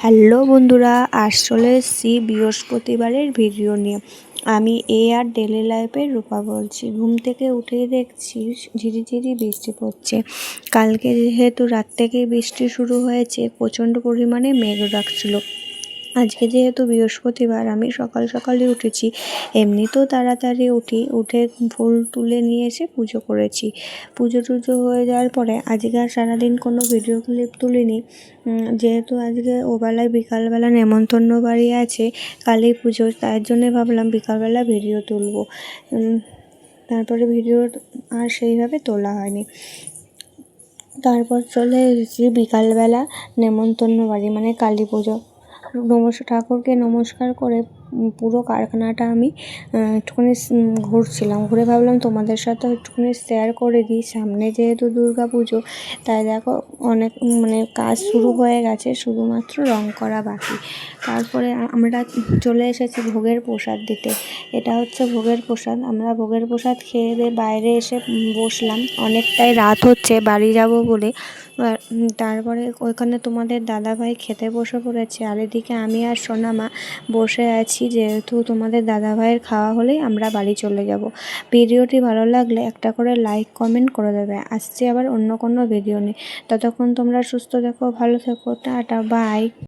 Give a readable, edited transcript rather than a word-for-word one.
Hello বন্ধুরা, আজ চলে এসেছি বৃহস্পতিবারের ভিডিও নিয়ে। আমি আর ডেলি লাইফের রূপা বলছি। ঘুম থেকে উঠেই দেখছি ঝিরিঝিরি বৃষ্টি পড়ছে। কালকে যেহেতু রাত থেকেই বৃষ্টি শুরু হয়েছে, প্রচণ্ড পরিমাণে মেঘ ডাকছিল। আজকে যেহেতু বৃহস্পতিবার, আমি সকাল সকালই উঠেছি। এমনিতেও তাড়াতাড়ি উঠে ফুল তুলে নিয়ে এসে পুজো করেছি। পুজো টুজো হয়ে যাওয়ার পরে আজকে আর সারাদিন কোনো ভিডিও ক্লিপ তুলিনি, যেহেতু আজকে ওবেলায় বিকালবেলা নেমন্তন্ন বাড়ি আছে কালী পুজো, তার জন্যে ভাবলাম বিকালবেলা ভিডিও তুলবো। তারপরে ভিডিও আর সেইভাবে তোলা হয়নি। তারপর চলে এসেছি বিকালবেলা নেমন্তন্ন বাড়ি মানে কালী পুজো। ঠাকুরকে নমস্কার করে পুরো কারখানাটা আমি একটুখানি ঘুরছিলাম। ঘুরে ভাবলাম তোমাদের সাথেও একটুখানি শেয়ার করে দিই। সামনে যেহেতু দুর্গা পুজো, তাই দেখো অনেক কাজ শুরু হয়ে গেছে, শুধুমাত্র রং করা বাকি। তারপরে আমরা চলে এসেছি ভোগের প্রসাদ দিতে। এটা হচ্ছে ভোগের প্রসাদ। আমরা ভোগের প্রসাদ খেয়ে দিয়ে বাইরে এসে বসলাম। অনেকটাই রাত হচ্ছে বাড়ি যাব বলে। তারপরে ওইখানে তোমাদের দাদাভাই খেতে বসে পড়েছে, আর এদিকে আমি আর সোনামা বসে আছি। যেহেতু তোমাদের দাদাভাইয়ের খাওয়া হলেই আমরা বাড়ি চলে যাব। ভিডিওটি ভালো লাগলে একটা করে লাইক কমেন্ট করে দেবে। আসছি আবার অন্য কোনো ভিডিও নিয়ে। ততক্ষণ তোমরা সুস্থ থেকো, ভালো থেকো, টাটা, বাই।